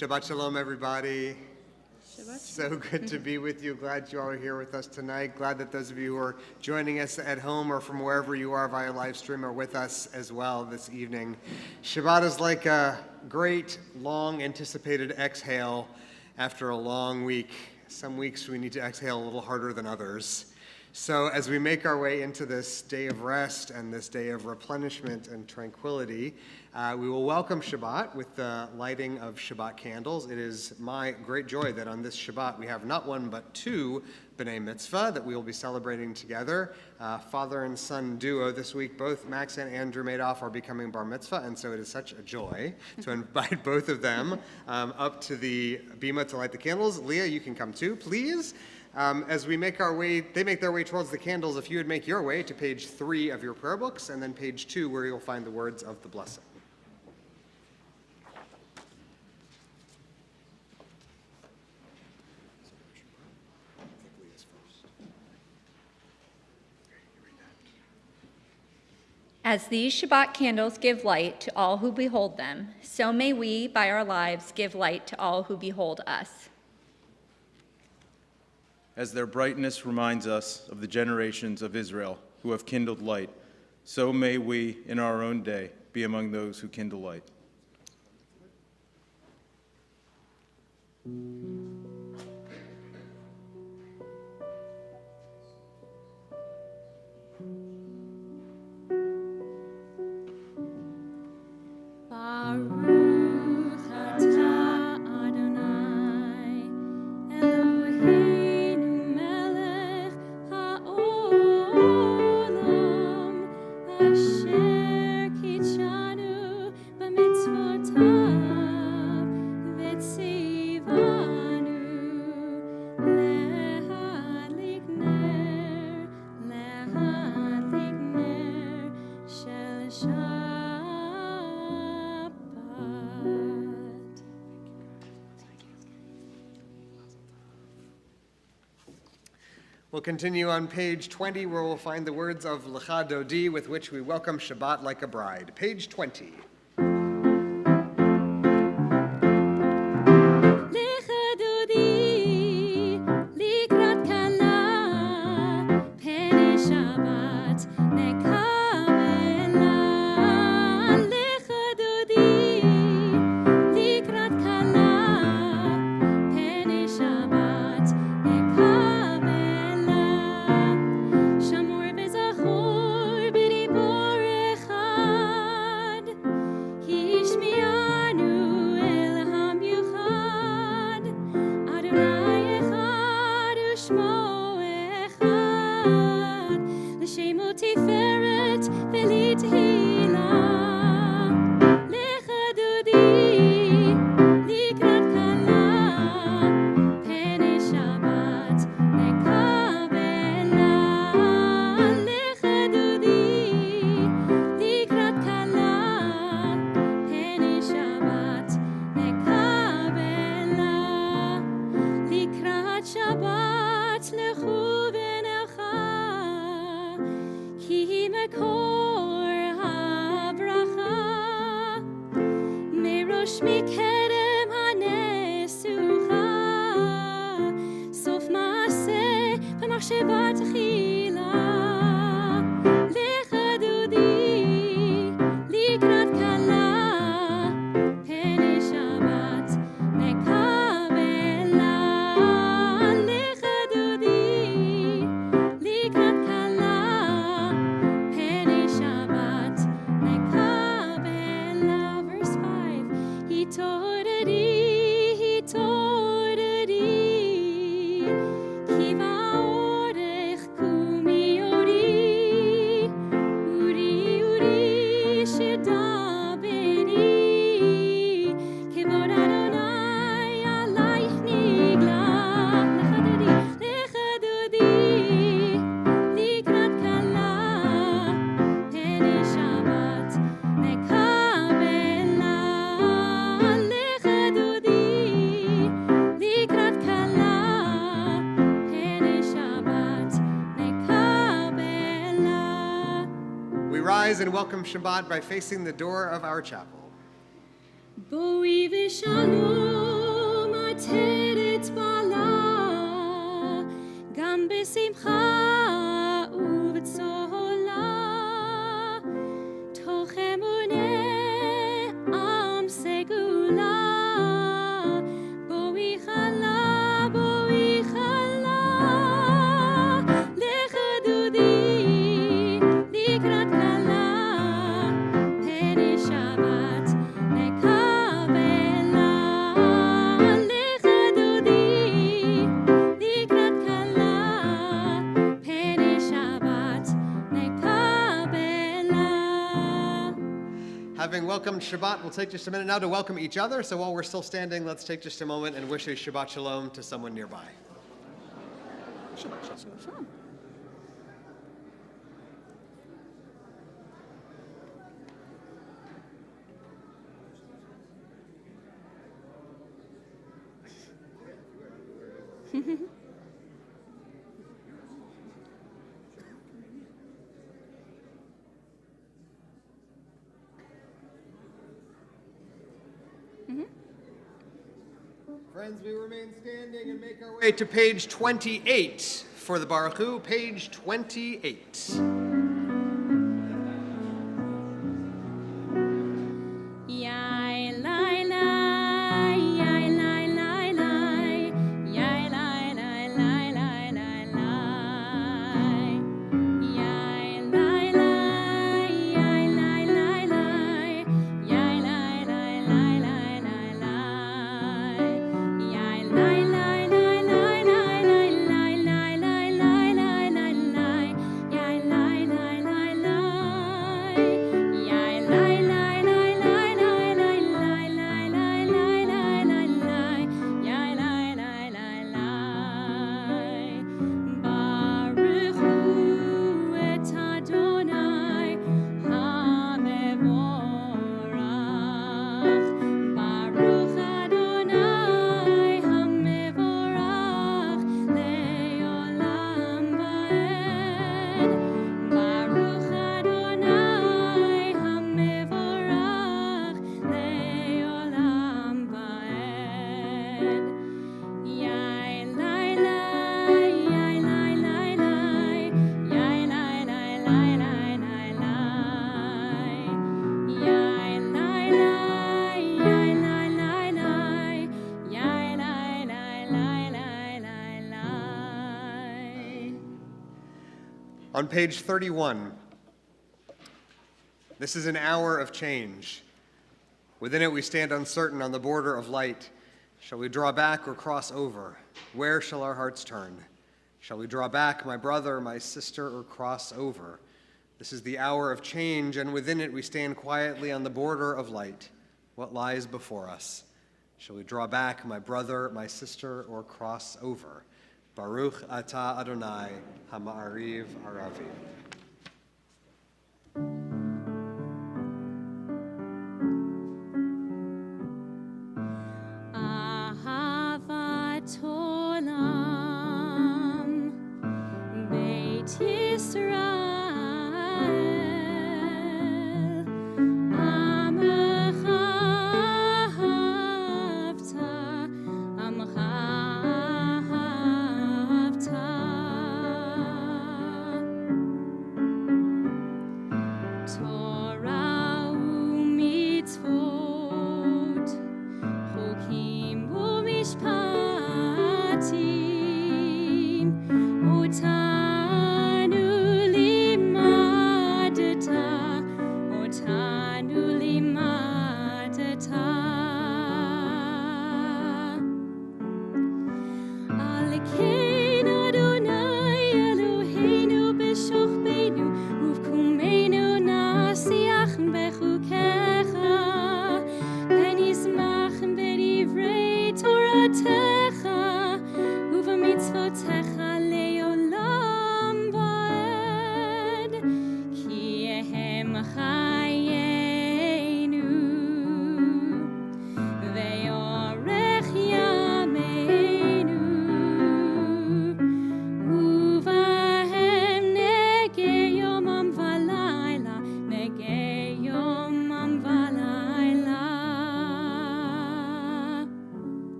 Shabbat Shalom, everybody. Shabbat So good to be with you. Glad you all are here with us tonight. Glad that those of you who are joining us at home or from wherever you are via live stream are with us as well this evening. Shabbat is like a great, long anticipated exhale after a long week. Some weeks we need to exhale a little harder than others. So as we make our way into this day of rest and this day of replenishment and tranquility, we will welcome Shabbat with the lighting of Shabbat candles. It is my great joy that on this Shabbat we have not one but two B'nai Mitzvah that we will be celebrating together. Father and son duo this week, both Max and Andrew Madoff are becoming Bar Mitzvah, and so it is such a joy to invite both of them up to the Bima to light the candles. Leah, you can come too, please. As we make our way, they make their way towards the candles. If you would make your way to page 3 of your prayer books, and then page 2 where you'll find the words of the blessing. As these Shabbat candles give light to all who behold them, so may we, by our lives, give light to all who behold us. As their brightness reminds us of the generations of Israel who have kindled light, so may we, in our own day, be among those who kindle light. We'll continue on page 20, where we'll find the words of Lecha Dodi, with which we welcome Shabbat like a bride. Page 20. שמי כרם הנסוכה, סוף מעשה במחשבה תחילה. לך דודי לקראת כלה, פני שבת נקבלה. לך דודי לקראת כלה, פני שבת נקבלה. Verse 5, he toredi, כי באורך קומי אורי, אורי שדברי, כבוד אדוני עלייך נגלה. לך דודי לקראת כלה, פני שבת נקבלה. לך דודי לקראת כלה, פני שבת נקבלה. We rise and welcome Shabbat by facing the door of our chapel. בואי ושלום עטרת בעלה, גם בשמחה ובצהלה, תוך אמונה עם סגולה. בואי חלה, בואי חלה, לך דודי לקראת כלה, פני שבת נקבלה. לך דודי לקראת כלה, פני שבת נקבלה. Having welcomed Shabbat, we'll take just a minute now to welcome each other. So while we're still standing, let's take just a moment and wish a Shabbat Shalom to someone nearby. Friends, we remain standing and make our way to page 28 for the Baruch Hu, page 28. Yai lai lai, yai lai lai lai, yai lai lai lai lai lai lai. Yai lai lai, yai lai lai lai, yai lai lai lai lai lai lai. Yai lai lai lai lai lai lai lai lai lai lai lai lai lai. Yai lai lai lai lai. Yai lai lai lai lai lai lai lai lai lai lai lai lai lai. Yai lai lai lai lai. Baruch hu et Adonai hamevorach. Baruch Adonai hamevorach le'olam va'ed. Baruch Adonai hamevorach le'olam va'ed. Yai lai lai, yai lai lai lai, yai lai lai lai lai lai lai. Yai lai lai, yai lai lai lai, yai lai lai lai lai lai lai. On page 31, this is an hour of change. Within it we stand uncertain on the border of light. Shall we draw back or cross over? Where shall our hearts turn? Shall we draw back, my brother, my sister, or cross over? This is the hour of change, and within it we stand quietly on the border of light. What lies before us? Shall we draw back, my brother, my sister, or cross over? Baruch atah Adonai hama'ariv aravi. Ahavat olam, Beit Yisrael, Amecha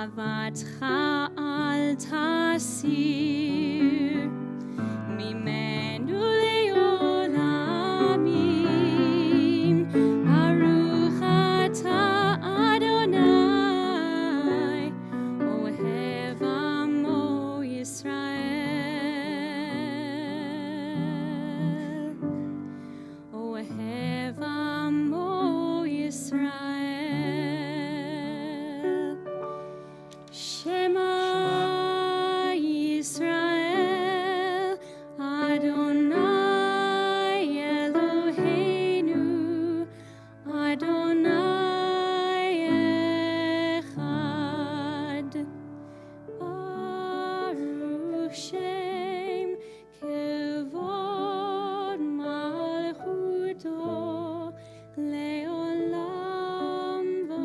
אהבתך אל תסיר ממנו לעולמים. ברוך אתה אדוני, אוהב עמו ישראל. אוהב עמו ישראל. Shema Yisrael, Adonai Eloheinu, Adonai Echad. Baruch Shem Kevod Malchuto Leolam Vaed.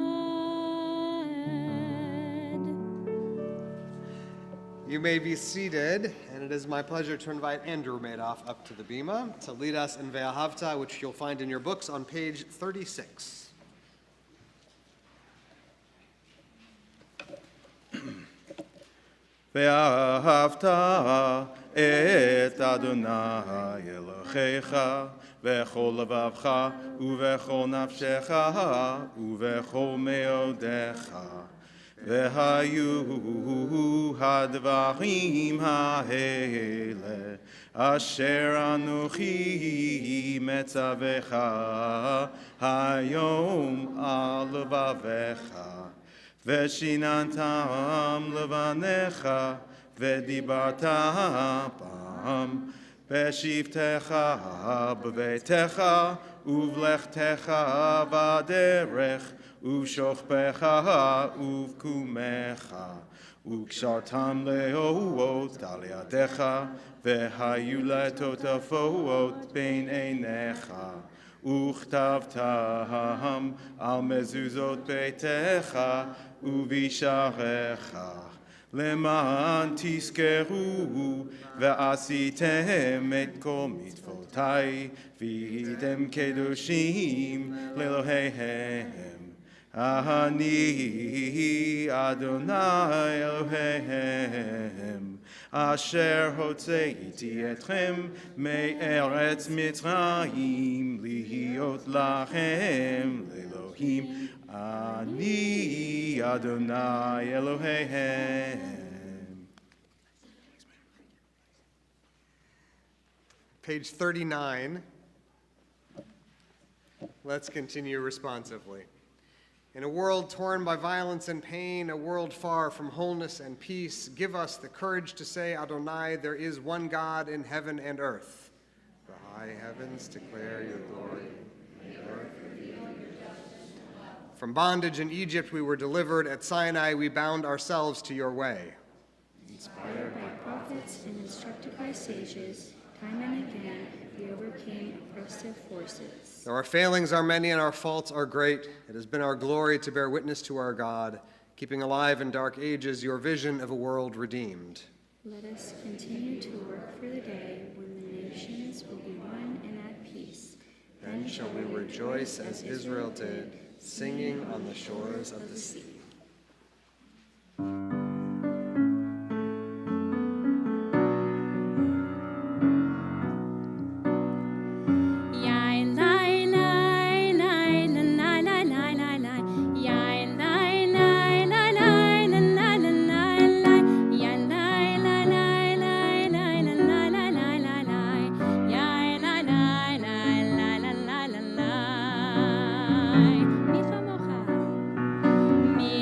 You may be seated, and it is my pleasure to invite Andrew Madoff up to the bima to lead us in Ve'ahavta, which you'll find in your books on page 36. ואהבת את אדוני אלוהיך בכל לבבך ובכל נפשך ובכל מאודך. והיו הדברים האלה אשר אנוכי מצווך היום על לבביך. ושיננתם לבניך ודיברת בם בשבתך בביתך ובלכתך בדרך ובשוכבך ובקומך וקשרתם לאורות על ידיך והיו לטוטפות בין עיניך וכתבתם על מזוזות ביתך ובשעריך למען תזכרו ועשיתם את כל מצוותי והייתם קדושים לאלוהיהם. אני אדוני אלוהיהם אשר הוצאתי אתכם מארץ מצרים להיות לכם לאלוהים. אני אדוני אלוהיהם. Page 39. Let's continue responsively. In a world torn by violence and pain, a world far from wholeness and peace, give us the courage to say, Adonai, there is one God in heaven and earth. The high heavens declare your glory. And the earth reveal your justice. From bondage in Egypt we were delivered. At Sinai we bound ourselves to your way. Inspired by prophets and instructed by sages, time and again we overcame oppressive forces. Though our failings are many and our faults are great, it has been our glory to bear witness to our God, keeping alive in dark ages your vision of a world redeemed. Let us continue to work for the day when the nations will be one and at peace. Then shall we rejoice as Israel did, singing on the shores of the sea. מי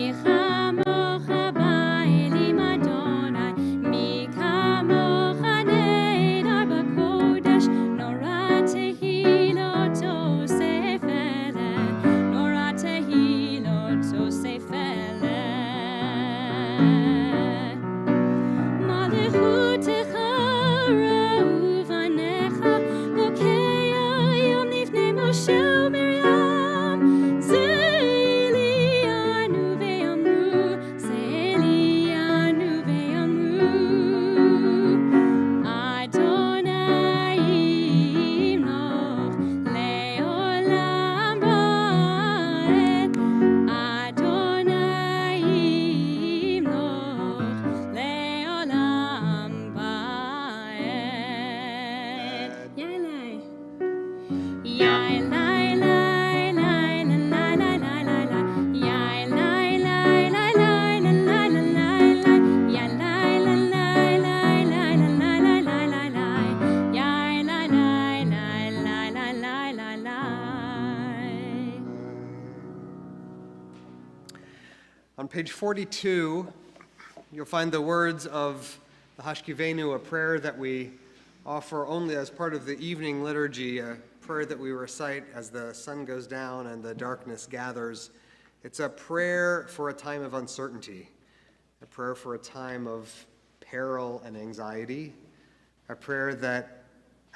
On page 42, you'll find the words of the Hashkivenu, a prayer that we offer only as part of the evening liturgy, a prayer that we recite as the sun goes down and the darkness gathers. It's a prayer for a time of uncertainty, a prayer for a time of peril and anxiety, a prayer that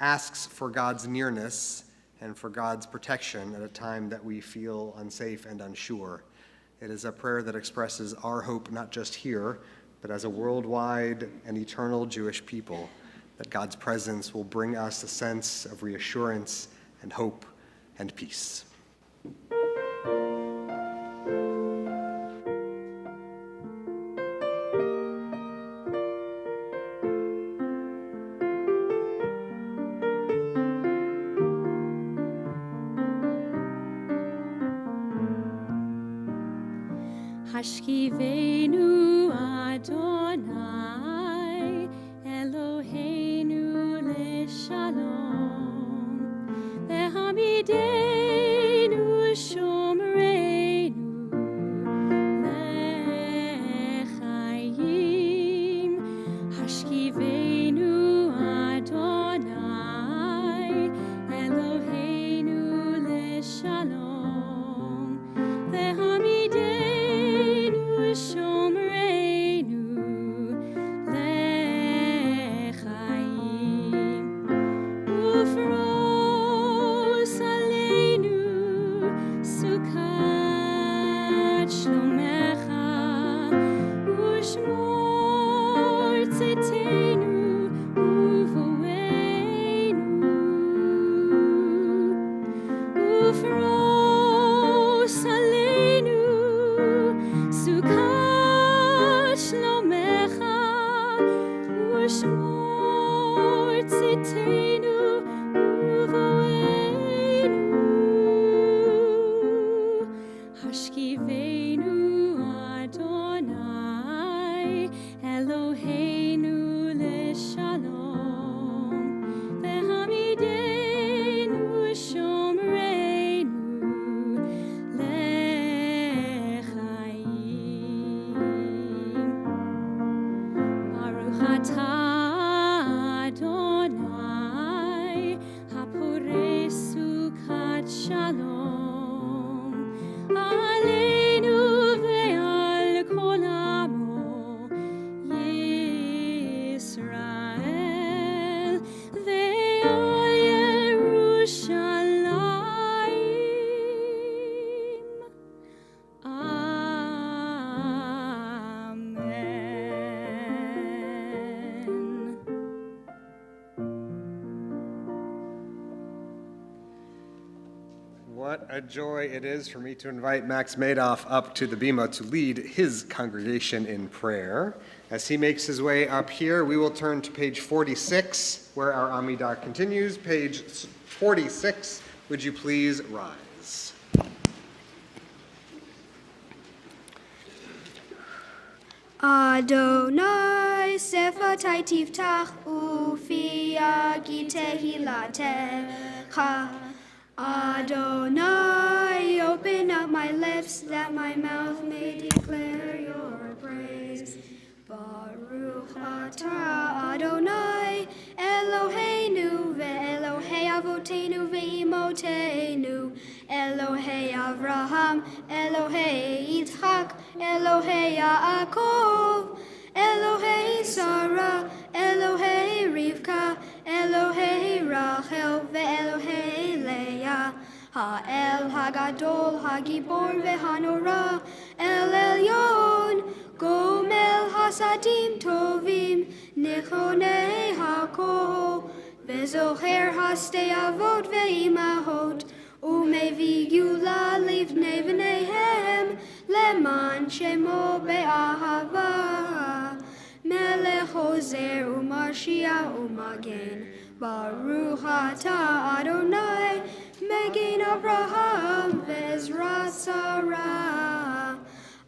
asks for God's nearness and for God's protection at a time that we feel unsafe and unsure. It is a prayer that expresses our hope not just here, but as a worldwide and eternal Jewish people, that God's presence will bring us a sense of reassurance and hope and peace. Hashkivenu Adonai Eloheinu leshalom Vehamidenu shomreinu lechayim Hashkivenu Adonai Eloheinu leshalom Vehamidenu shomreinu lechayim ufros aleinu sukat shlomecha ushmor tzitenu uvoenu ufros aleinu sukat shlomecha ushmor tzitenu uvoenu hashkivenu Adonai Eloheinu leshalom vehamidenu shomreinu lechayim Baruch atah Adonai haporeh sukat shalom aleinu ve'al kol amo Yisrael ve'al Yerushalayim. Amen. What a joy it is for me to invite Max Madoff up to the bima to lead his congregation in prayer. As he makes his way up here, we will turn to page 46, where our Amidah continues. Page 46, would you please rise? Adonai sefatai tiftach ufi yagi tehilatecha. Adonai, open up my lips that my mouth may declare your praise. Baruch atah Adonai Eloheinu ve'Elohei avotenu ve'imotenu Elohei Avraham, Elohei Yitzchak, Elohei Yaakov, Elohei Sarah, Elohei Rivka, Elohei Rachel ve'Elohei Leah. Ha'el Hagadol Hagibor ve'Hanora El Elyon Gomel Hasadim Tovim Nechonei Hakol Vezocher Hastei Avot ve'Imahot Umevi Gula Livnei V'neihem Leman Shemo be'ahava Melech Hozer u'Mashiach u'Magen Baruch atah Adonai Megin Abraham ve'Ezrat Sarah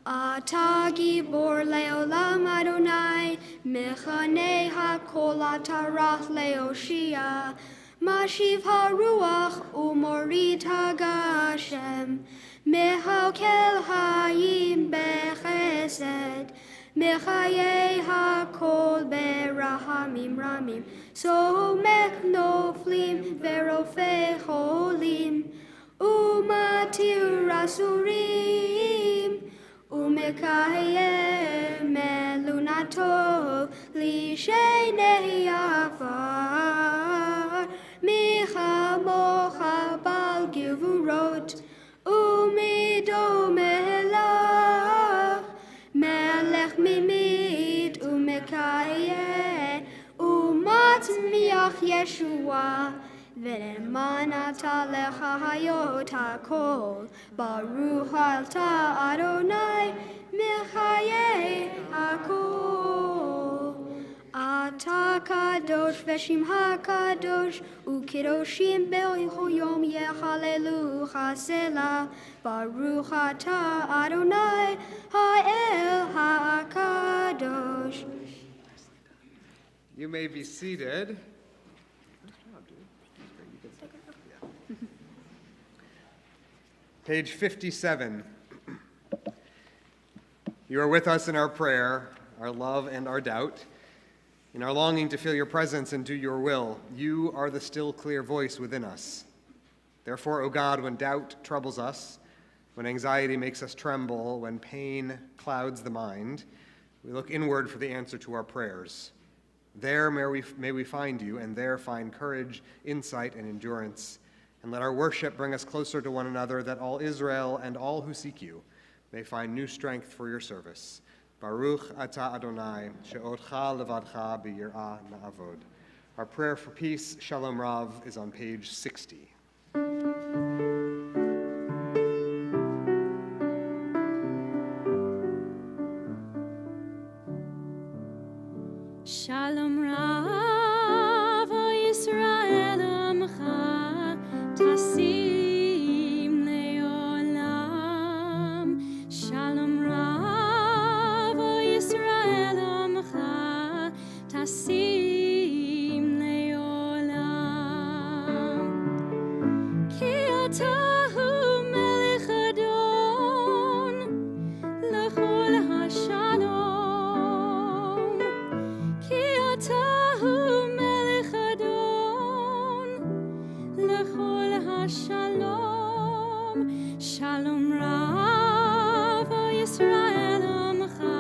Atah Gibor le'olam Adonai Mechanei hakol atarach le'oshia Mashiv haruach u'morit hagash Hashem, Mehakel Hayim Bechesed, Mechaye HaKol Berahamim Ramim, Somek Noflim Verofei Cholim, Umatir Asurim, Umekayem Elunato Lishenei Avar, Micha Mocha Bal Givurot, Umido Melach, Melech Mimit Umekayem, Umat Miach Yeshua, V'nemanata lecha hayot hakol, Baruch alta Adonai, Mechaye hakol. Ata kadosh v'shimcha kadosh, u'kedoshim b'lecho yom yechalelu Selah. Baruch ata Adonai, ha'el ha'akadosh. You may be seated. Page 57. You are with us in our prayer, our love, and our doubt. In our longing to feel your presence and do your will, you are the still, clear voice within us. Therefore, O God, when doubt troubles us, when anxiety makes us tremble, when pain clouds the mind, we look inward for the answer to our prayers. There may we find you, and there find courage, insight, and endurance. And let our worship bring us closer to one another, that all Israel and all who seek you may find new strength for your service. Baruch atah Adonai, she'odcha levadcha b'yirah na'avod. Our prayer for peace, Shalom Rav, is on page 60. Shalom Rav, O Yisrael Amcha, Tasim Leolam. Shalom Rav, O Yisrael Amcha, Tasim Leolam. Ki atahu Melech Adon, L'chol HaShalom. Ki atahu Melech Adon, L'chol HaShalom. Shalom Rav, O Yisrael Amcha,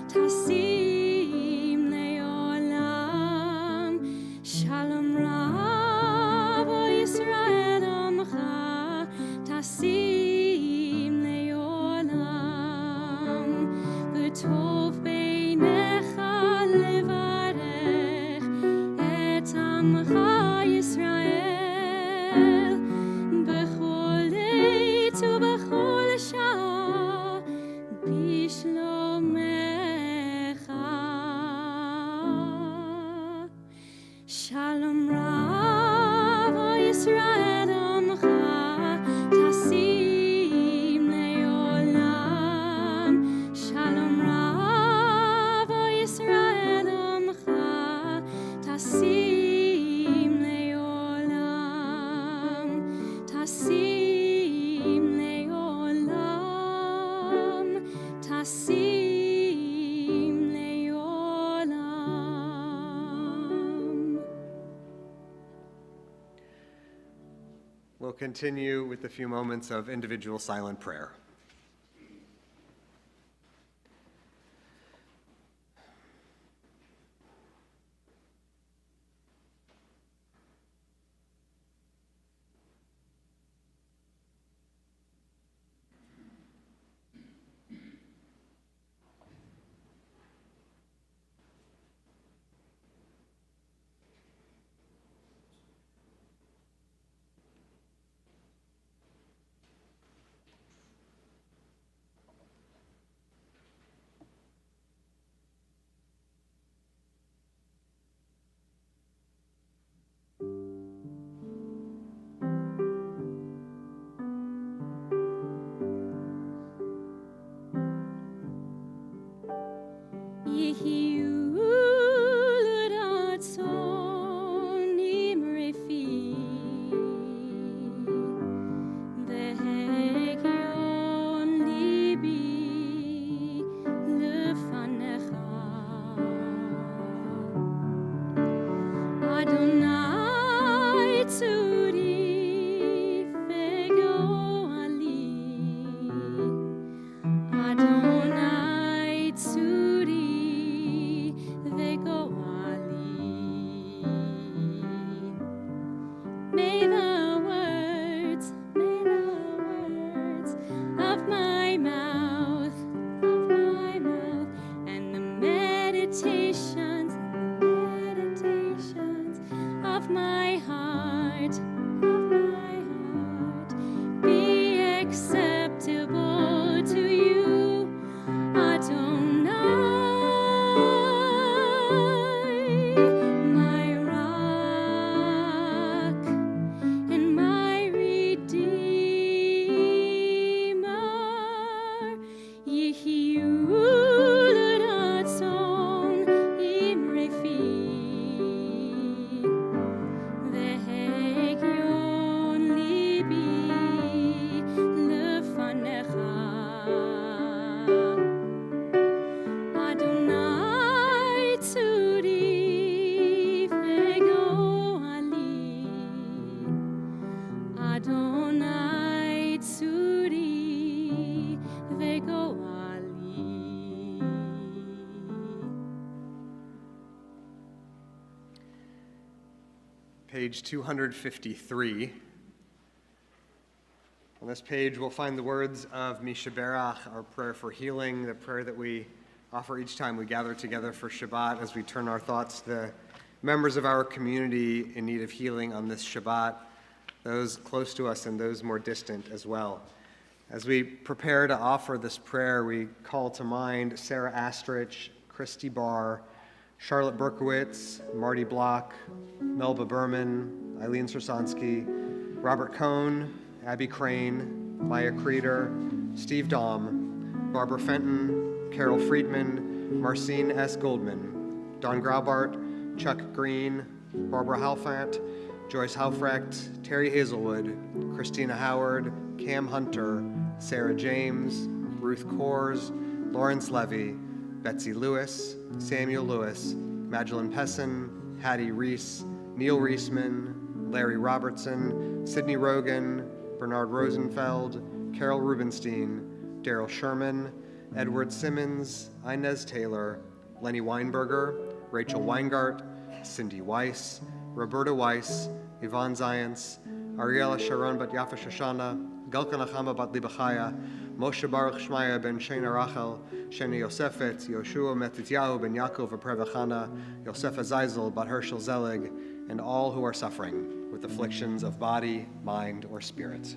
Tasim Leolam. Shalom Rav, O Yisrael Amcha, Tasim Leolam. V'tov beinecha levarech et amcha Yisrael b'chol עת ובכל שעה בשלומך. Shalom Rav, O Yisrael Amcha, Tasim Leolam. Shalom Rav, O Yisrael Amcha, Tasim Leolam. Tasim Leolam. Tasim Leolam. We'll continue with a few moments of individual silent prayer. page 253. On this page, we'll find the words of Mishaberach, our prayer for healing, the prayer that we offer each time we gather together for Shabbat as we turn our thoughts to the members of our community in need of healing on this Shabbat, those close to us and those more distant as well. As we prepare to offer this prayer, we call to mind Sarah Astrich, Christy Barr, Charlotte Berkowitz, Marty Block, Melba Berman, Eileen Srsansky, Robert Cohn, Abby Crane, Maya Creeder, Steve Dahm, Barbara Fenton, Carol Friedman, Marcine S. Goldman, Don Graubart, Chuck Green, Barbara Halfant, Joyce Halfrecht, Terry Hazelwood, Christina Howard, Cam Hunter, Sarah James, Ruth Kors, Lawrence Levy, Betsy Lewis, Samuel Lewis, Magdalene Pessin, Hattie Reese, Neil Reisman, Larry Robertson, Sidney Rogan, Bernard Rosenfeld, Carol Rubenstein, Daryl Sherman, Edward Simmons, Inez Taylor, Lenny Weinberger, Rachel Weingart, Cindy Weiss, Roberta Weiss, Yvonne Zients, Ariela Sharon bat Yafa Shoshana, Galka Nachama bat Libachaya, Moshe Baruch Shmaya ben Shena Rachel, Sheni Yosefet, Yoshua Metityahu ben Yaakov Aprevachana, Yosefa Zeisel bat Herschel Zelig, and all who are suffering with afflictions of body, mind, or spirit.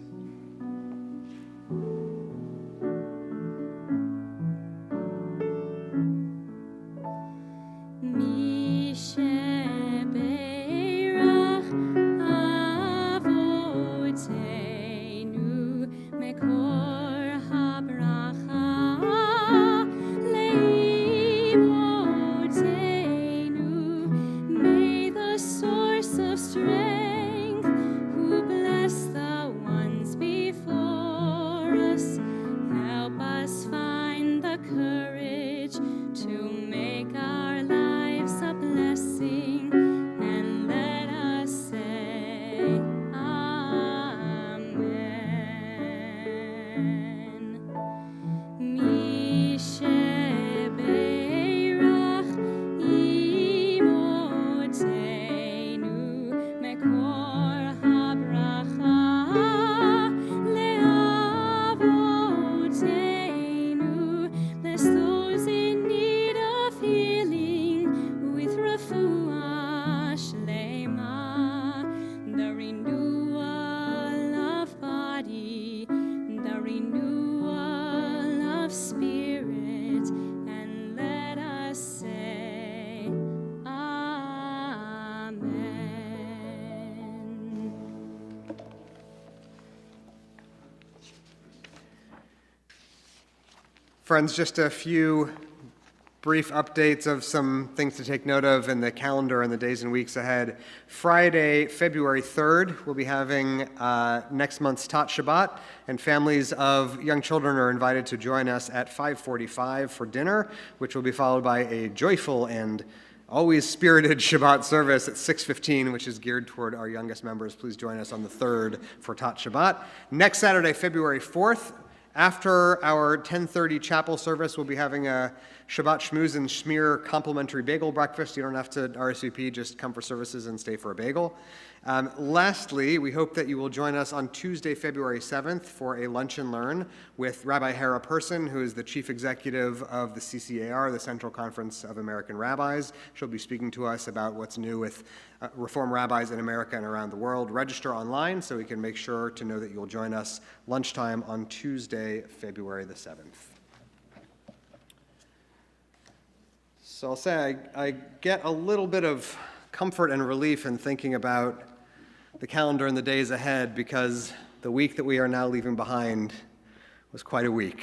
Friends, just a few brief updates of some things to take note of in the calendar in the days and weeks ahead. Friday, February 3rd, we'll be having next month's Tat Shabbat, and families of young children are invited to join us at 5:45 for dinner, which will be followed by a joyful and always spirited Shabbat service at 6:15, which is geared toward our youngest members. Please join us on the 3rd for Tat Shabbat. Next Saturday, February 4th, after our 10:30 chapel service, we'll be having a Shabbat Shmooze and Shmear complimentary bagel breakfast. You don't have to RSVP, just come for services and stay for a bagel. Lastly, we hope that you will join us on Tuesday, February 7th for a lunch and learn with Rabbi Hera Person, who is the chief executive of the CCAR, the Central Conference of American Rabbis. She'll be speaking to us about what's new with Reform rabbis in America and around the world. Register online so we can make sure to know that you'll join us lunchtime on Tuesday, February the 7th. So I'll say I get a little bit of comfort and relief in thinking about the calendar and the days ahead, because the week that we are now leaving behind was quite a week.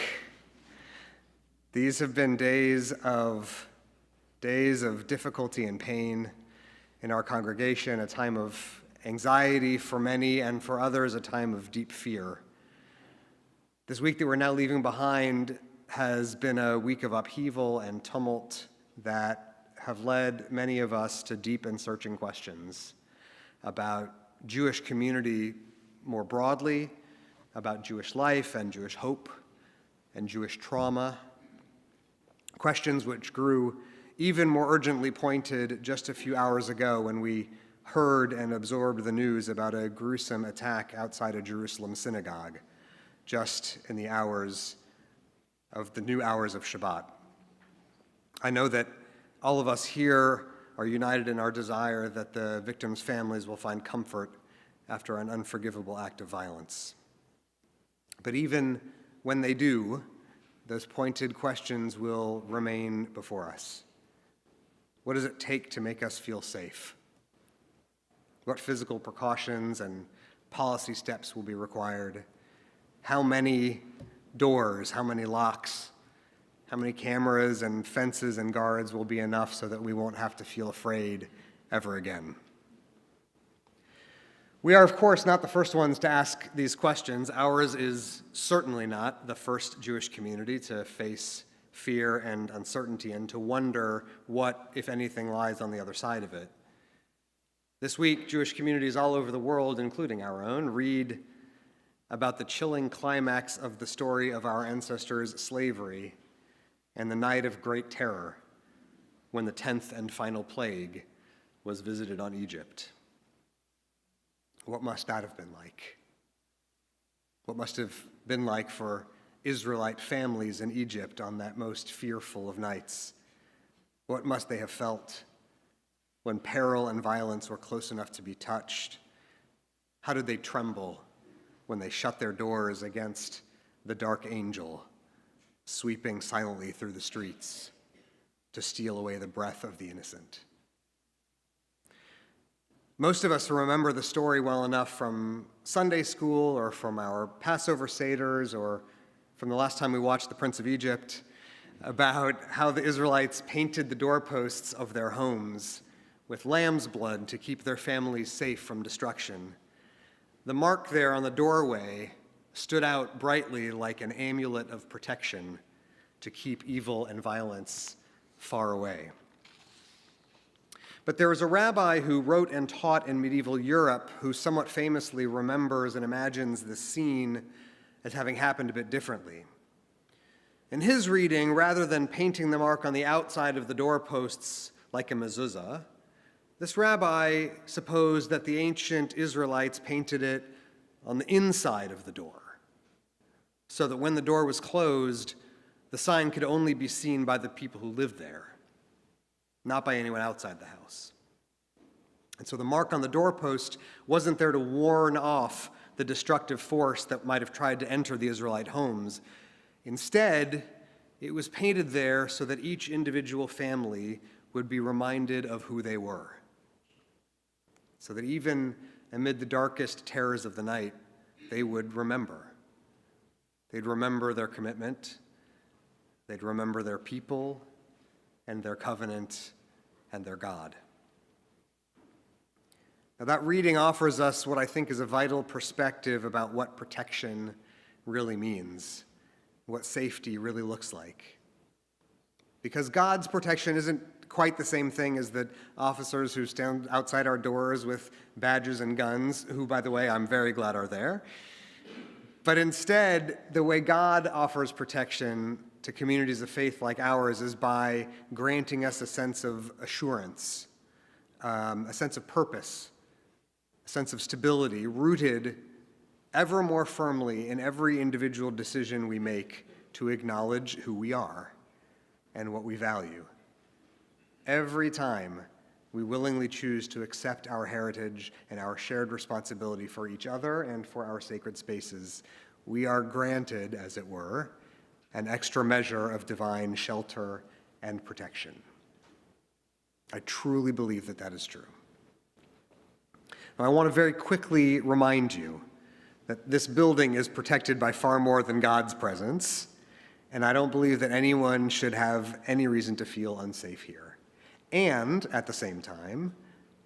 These have been days of difficulty and pain in our congregation, a time of anxiety for many, and for others, a time of deep fear. This week that we're now leaving behind has been a week of upheaval and tumult that have led many of us to deep and searching questions about Jewish community more broadly, about Jewish life and Jewish hope and Jewish trauma, questions which grew even more urgently pointed just a few hours ago when we heard and absorbed the news about a gruesome attack outside a Jerusalem synagogue just in the new hours of Shabbat. I know that all of us here are united in our desire that the victims' families will find comfort after an unforgivable act of violence. But even when they do, those pointed questions will remain before us. What does it take to make us feel safe? What physical precautions and policy steps will be required? How many doors, how many locks, how many cameras and fences and guards will be enough so that we won't have to feel afraid ever again? We are, of course, not the first ones to ask these questions. Ours is certainly not the first Jewish community to face fear and uncertainty and to wonder what, if anything, lies on the other side of it. This week, Jewish communities all over the world, including our own, read about the chilling climax of the story of our ancestors' slavery and the night of great terror when the 10th and final plague was visited on Egypt. What must that have been like? What must have been like for Israelite families in Egypt on that most fearful of nights? What must they have felt when peril and violence were close enough to be touched? How did they tremble when they shut their doors against the dark angel sweeping silently through the streets to steal away the breath of the innocent? Most of us remember the story well enough from Sunday school or from our Passover Seders or from the last time we watched The Prince of Egypt about how the Israelites painted the doorposts of their homes with lamb's blood to keep their families safe from destruction. The mark there on the doorway stood out brightly like an amulet of protection to keep evil and violence far away. But there was a rabbi who wrote and taught in medieval Europe who somewhat famously remembers and imagines this scene as having happened a bit differently. In his reading, rather than painting the mark on the outside of the doorposts like a mezuzah, this rabbi supposed that the ancient Israelites painted it on the inside of the door, so that when the door was closed, the sign could only be seen by the people who lived there, not by anyone outside the house. And so the mark on the doorpost wasn't there to warn off the destructive force that might have tried to enter the Israelite homes. Instead, it was painted there so that each individual family would be reminded of who they were, so that even amid the darkest terrors of the night, they would remember. They'd remember their commitment, they'd remember their people and their covenant and their God. Now, that reading offers us what I think is a vital perspective about what protection really means, what safety really looks like. Because God's protection isn't quite the same thing as the officers who stand outside our doors with badges and guns, who, by the way, I'm very glad are there. But instead, the way God offers protection to communities of faith like ours is by granting us a sense of assurance, a sense of purpose, a sense of stability, rooted ever more firmly in every individual decision we make to acknowledge who we are and what we value. Every time we willingly choose to accept our heritage and our shared responsibility for each other and for our sacred spaces, we are granted, as it were, an extra measure of divine shelter and protection. I truly believe that that is true. Now, I want to very quickly remind you that this building is protected by far more than God's presence, and I don't believe that anyone should have any reason to feel unsafe here. And at the same time,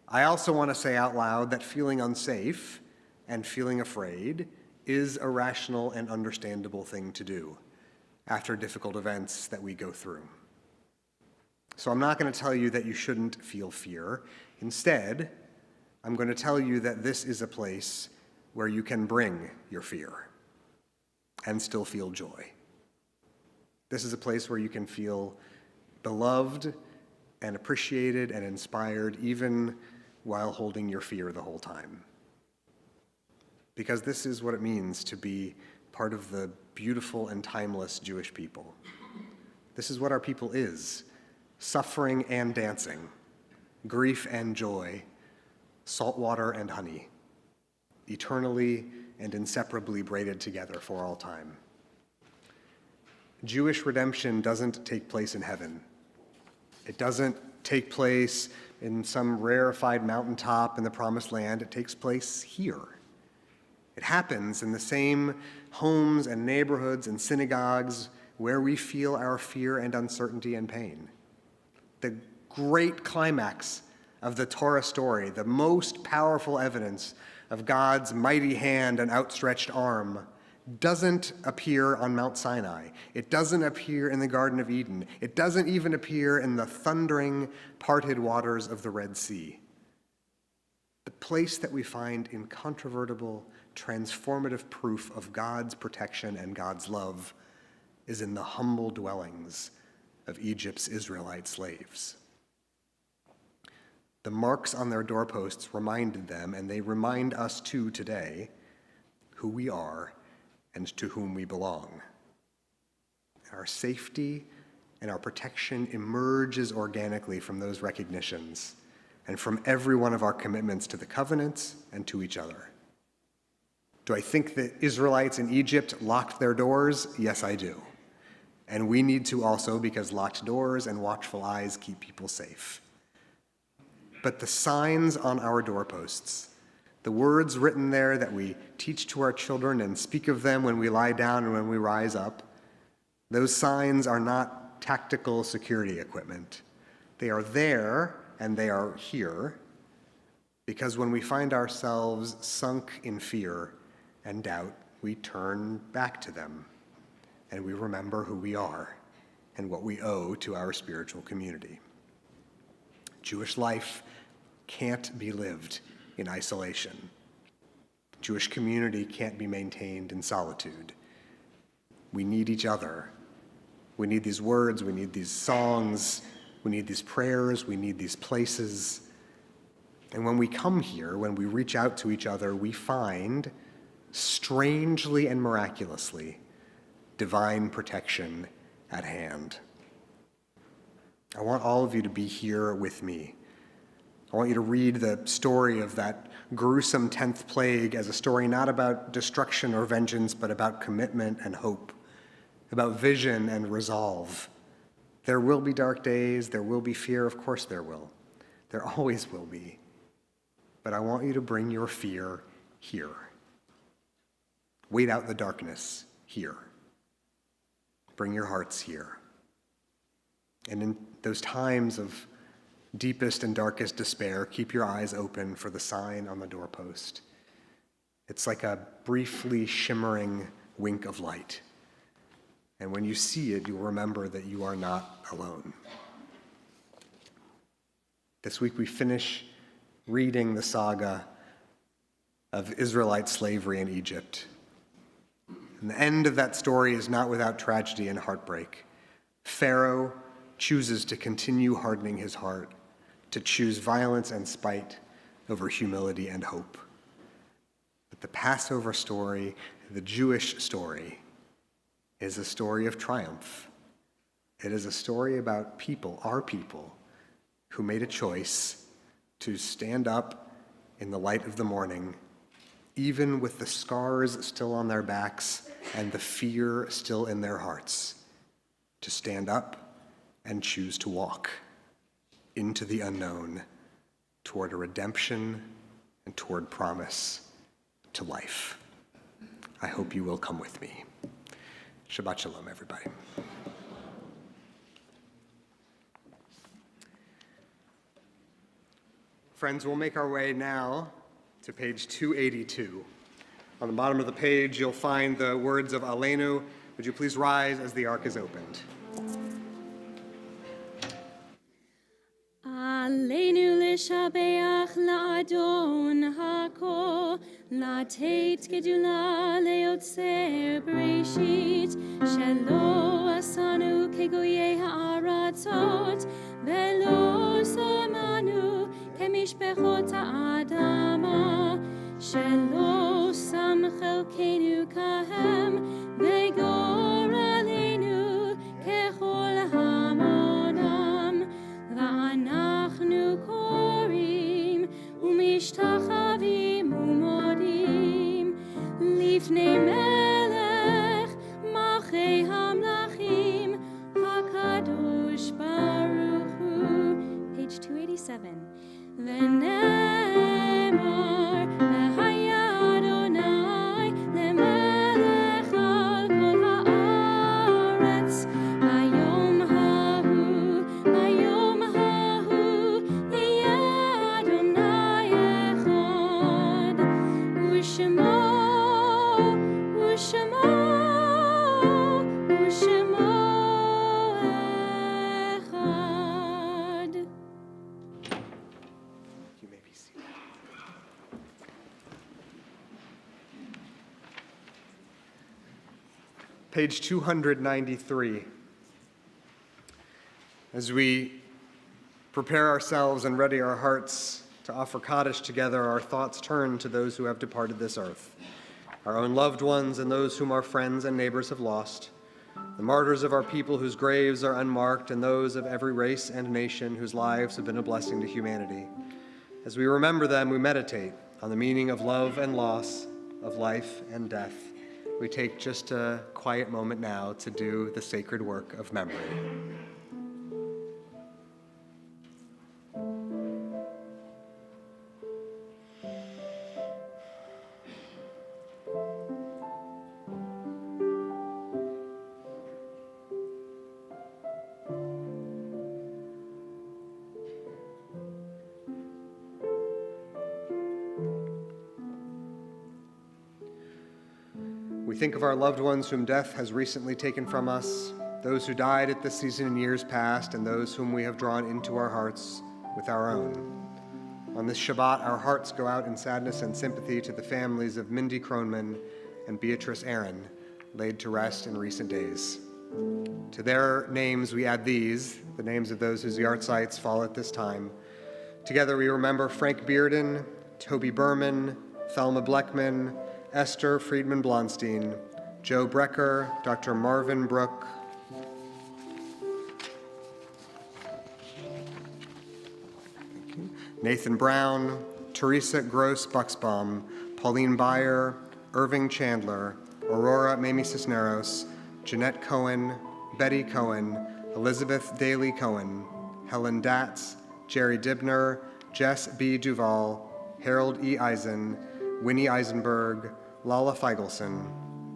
I also want to say out loud that feeling unsafe and feeling afraid is a rational and understandable thing to do after difficult events that we go through. So I'm not going to tell you that you shouldn't feel fear. Instead, I'm going to tell you that this is a place where you can bring your fear and still feel joy. This is a place where you can feel beloved and appreciated and inspired, even while holding your fear the whole time. Because this is what it means to be part of the beautiful and timeless Jewish people. This is what our people is: suffering and dancing, grief and joy, salt water and honey, eternally and inseparably braided together for all time. Jewish redemption doesn't take place in heaven. It doesn't take place in some rarefied mountaintop in the promised land. It takes place here. It happens in the same homes and neighborhoods and synagogues where we feel our fear and uncertainty and pain. The great climax of the Torah story, the most powerful evidence of God's mighty hand and outstretched arm, doesn't appear on Mount Sinai. It doesn't appear in the Garden of Eden. It doesn't even appear in the thundering, parted waters of the Red Sea. The place that we find incontrovertible, transformative proof of God's protection and God's love is in the humble dwellings of Egypt's Israelite slaves. The marks on their doorposts reminded them, and they remind us too today, who we are and to whom we belong. Our safety and our protection emerges organically from those recognitions and from every one of our commitments to the covenants and to each other. Do I think that Israelites in Egypt locked their doors? Yes, I do. And we need to also, because locked doors and watchful eyes keep people safe. But the signs on our doorposts, the words written there that we teach to our children and speak of them when we lie down and when we rise up, those signs are not tactical security equipment. They are there and they are here because when we find ourselves sunk in fear and doubt, we turn back to them and we remember who we are and what we owe to our spiritual community. Jewish life can't be lived in isolation. Jewish community can't be maintained in solitude. We need each other. We need these words, we need these songs, we need these prayers, we need these places. And when we come here, when we reach out to each other, we find, strangely and miraculously, divine protection at hand. I want all of you to be here with me. I want you to read the story of that gruesome 10th plague as a story not about destruction or vengeance, but about commitment and hope, about vision and resolve. There will be dark days, there will be fear, of course there will. There always will be. But I want you to bring your fear here. Wait out the darkness here. Bring your hearts here. And in those times of deepest and darkest despair, keep your eyes open for the sign on the doorpost. It's like a briefly shimmering wink of light. And when you see it, you'll remember that you are not alone. This week we finish reading the saga of Israelite slavery in Egypt. And the end of that story is not without tragedy and heartbreak. Pharaoh chooses to continue hardening his heart, to choose violence and spite over humility and hope. But the Passover story, the Jewish story, is a story of triumph. It is a story about people, our people, who made a choice to stand up in the light of the morning, even with the scars still on their backs and the fear still in their hearts, to stand up and choose to walk into the unknown toward a redemption and toward promise to life. I hope you will come with me. Shabbat shalom, everybody. Friends, we'll make our way now to page 282. On the bottom of the page, you'll find the words of Aleinu. Would you please rise as the ark is opened? Aleinu l'shabeach la'adon hako, la'teit gedula le'otzer bereshit, shelo asanu kegoyei ha'aratzot, velo samanu כמשפחות האדמה, שלא שם חלקנו כהם, וגורלנו ככל המונם, ואנחנו קוראים ומשתחווים ומודים לפני מלך מלכי המלכים הקדוש ברוך הוא. Page 287. ונאמר והיה אדוני למלך על כל הארץ ביום ההוא יהיה אדוני אחד ושמו אחד. You may be seated. Page 293. As we prepare ourselves and ready our hearts to offer Kaddish together, our thoughts turn to those who have departed this earth, our own loved ones and those whom our friends and neighbors have lost, the martyrs of our people whose graves are unmarked, and those of every race and nation whose lives have been a blessing to humanity. As we remember them, we meditate on the meaning of love and loss, of life and death. We take just a quiet moment now to do the sacred work of memory. We think of our loved ones whom death has recently taken from us, those who died at this season in years past, and those whom we have drawn into our hearts with our own. On this Shabbat, our hearts go out in sadness and sympathy to the families of Mindy Kronman and Beatrice Aaron, laid to rest in recent days. To their names we add these, the names of those whose yahrzeits fall at this time. Together we remember Frank Bearden, Toby Berman, Thelma Bleckman, Esther Friedman Blonstein, Joe Brecker, Dr. Marvin Brook, Nathan Brown, Teresa Gross Buxbaum, Pauline Beyer, Irving Chandler, Aurora Mamie Cisneros, Jeanette Cohen, Betty Cohen, Elizabeth Daly Cohen, Helen Datz, Jerry Dibner, Jess B. Duval, Harold E. Eisen, Winnie Eisenberg, Lala Feigelson,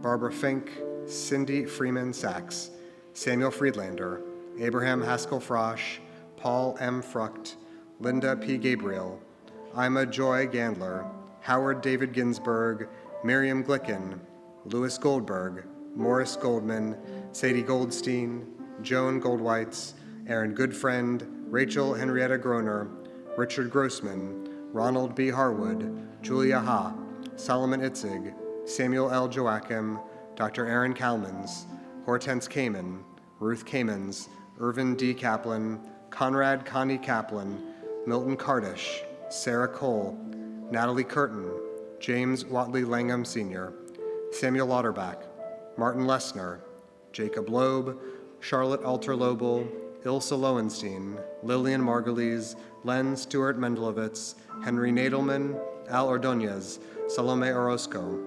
Barbara Fink, Cindy Freeman Sachs, Samuel Friedlander, Abraham Haskell Frosch, Paul M. Frucht, Linda P. Gabriel, Ima Joy Gandler, Howard David Ginsberg, Miriam Glicken, Louis Goldberg, Morris Goldman, Sadie Goldstein, Joan Goldweitz, Aaron Goodfriend, Rachel Henrietta Groner, Richard Grossman, Ronald B. Harwood, Julia Ha, Solomon Itzig, Samuel L. Joachim, Dr. Aaron Kalmans, Hortense Kamen, Ruth Kamens, Irvin D. Kaplan, Conrad Connie Kaplan, Milton Kardish, Sarah Cole, Natalie Curtin, James Watley Langham Sr., Samuel Lauterbach, Martin Lessner, Jacob Loeb, Charlotte Alter Lobel, Ilse Lowenstein, Lillian Margulies, Len Stewart Mendelovitz, Henry Nadelman, Al Ordonez, Salome Orozco,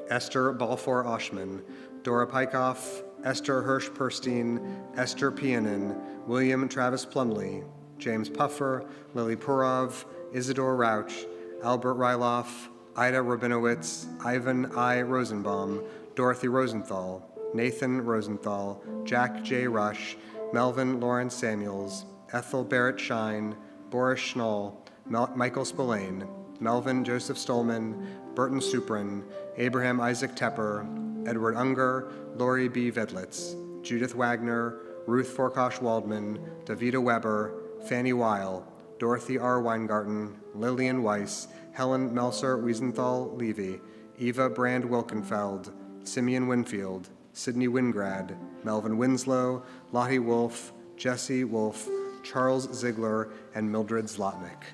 Esther Balfour Oshman, Dora Pykoff, Esther Hirsch Perstein, Esther Pianin, William Travis Plumley, James Puffer, Lily Purov, Isidore Rauch, Albert Ryloff, Ida Rabinowitz, Ivan I. Rosenbaum, Dorothy Rosenthal, Nathan Rosenthal, Jack J. Rush, Melvin Lawrence Samuels, Ethel Barrett Shine, Boris Schnall, Michael Spillane, Melvin Joseph Stolman, Burton Suprin, Abraham Isaac Tepper, Edward Unger, Lori B. Vedlitz, Judith Wagner, Ruth Forkosh Waldman, Davida Weber, Fanny Weil, Dorothy R. Weingarten, Lillian Weiss, Helen Melser Wiesenthal Levy, Eva Brand Wilkenfeld, Simeon Winfield, Sidney Wingrad, Melvin Winslow, Lottie Wolf, Jesse Wolf, Charles Ziegler, and Mildred Zlotnick.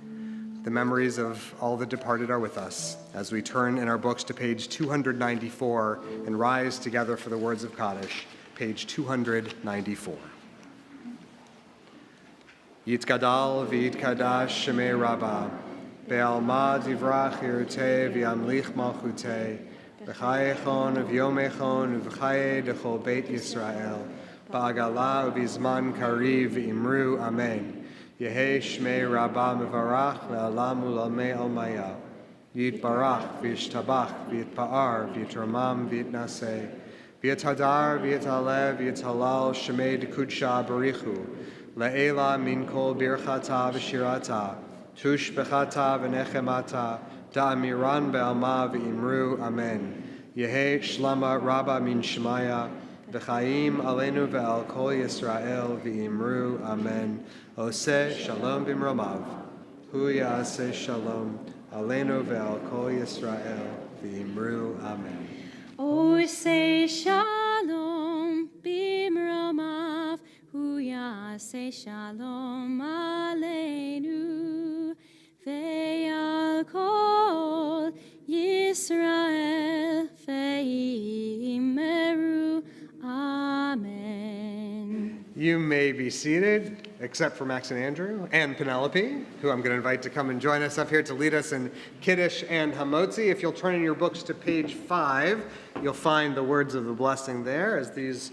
The memories of all the departed are with us as we turn in our books to page 294 and rise together for the words of Kaddish, page 294. Yitgadal v'yitkadash shemei Rabbah, be'alma divrach yirteh v'yamlich malchuteh, v'chayechon v'yomechon v'chaye dechol beit Yisrael, ba'agala u'bizman kariv v'imru amen. Yehei shmei Rabbah mevarach ve'alam u'lamei almaya. Yitbarach v'yishtabach v'yitpa'ar v'yitramam v'yitnaseh. V'yithadar v'yitalev v'yithalal shmei dekudsha barichu. Le'ela min kol birchata v'shirata. Tush bechata v'nechemata. Da'amiran be'alma v'imru amen. Yehei shlama Rabbah min shemaya. V'chaim aleinu ve'al kol Yisrael v'imru amen. Oseh shalom b'mromav, hu ya'aseh shalom, aleinu ve'al kol Yisrael, v'imru amen. Oseh shalom b'mromav, hu ya'aseh shalom aleinu ve'al kol Yisrael, v'imru amen. You may be seated, except for Max and Andrew, and Penelope, who I'm going to invite to come and join us up here to lead us in Kiddush and Hamotzi. If you'll turn in your books to page 5, you'll find the words of the blessing there as these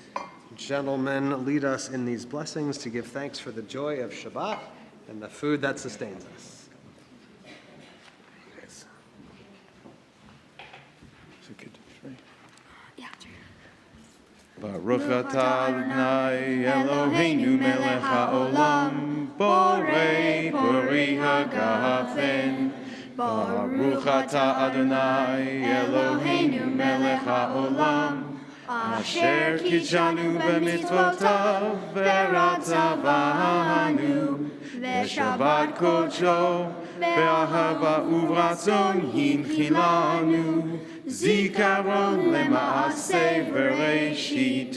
gentlemen lead us in these blessings to give thanks for the joy of Shabbat and the food that sustains us. Baruch atah Adonai Eloheinu melech haolam, borei pori hagafen. Baruch atah Adonai Eloheinu melech haolam, asher kidshanu b'mitzvotav v'ratzavanu, v'shabbat kodsho v'ahava uvratzon hinchilanu. Zikaron lema'aseh v'reishit,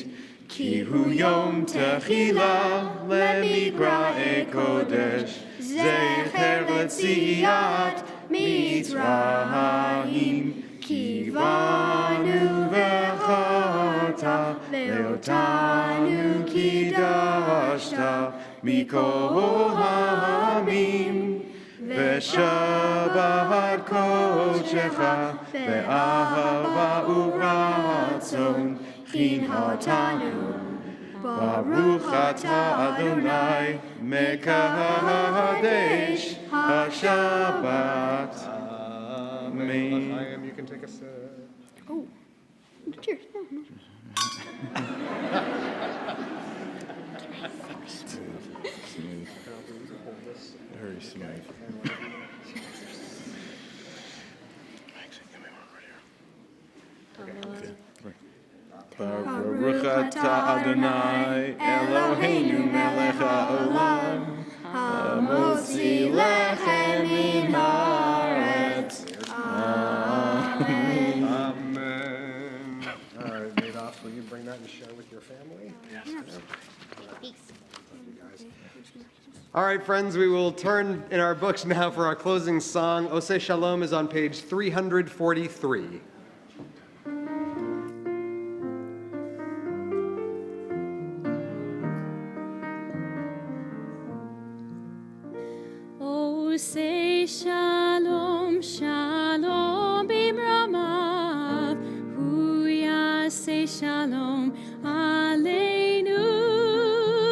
ki hu yom techila lemikra'e kodesh, zecher letziat Mitzrayim, ki vanu v'chata ve'otanu kidashta mikol ha'amim. V'shabbat kodshecha ve'ahava uvratzon chinatanu. Baruch atah Adonai mekadesh haShabbat. Amen. You can take us. Oh, cheers. Very smooth. Baruch atah Adonai Eloheinu melech haolam, hamotzi lechem min haaretz. Amen. Amen. All right, Madoff, will you bring that and share with your family? Yes. All right, friends, we will turn in our books now for our closing song. Oseh Shalom is on page 343. Oseh shalom, shalom b'mromav, hu ya'aseh shalom aleinu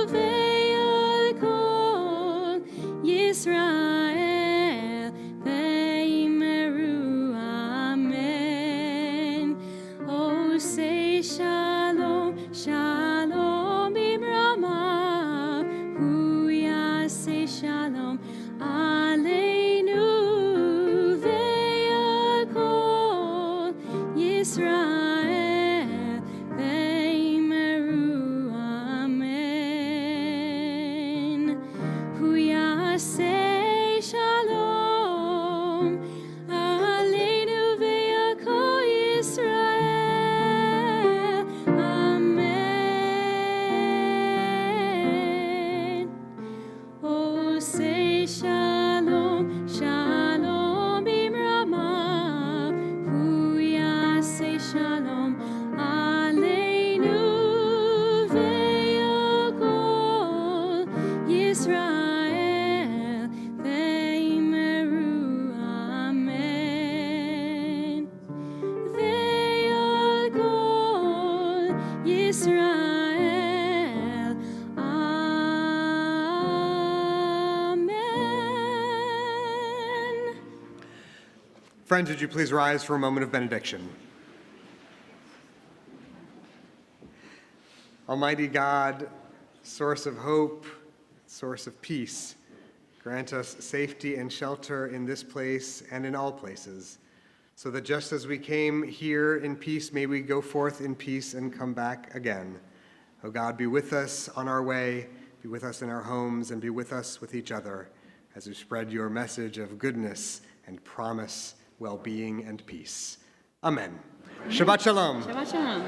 ve'al kol Yisrael ve'imru amen. Oseh shalom, shalom b'mromav, hu ya'aseh shalom aleinu ve'al kol Yisrael ve'imru amen. Hu ya'aseh shalom aleinu ve'al kol Yisrael amen. Yisrael. Amen. Friends, would you please rise for a moment of benediction? Almighty God, source of hope, source of peace, grant us safety and shelter in this place and in all places, so that just as we came here in peace, may we go forth in peace and come back again. O God, be with us on our way, be with us in our homes, and be with us with each other as we spread your message of goodness and promise, well-being, and peace. Amen. Shabbat Shalom. Shabbat Shalom.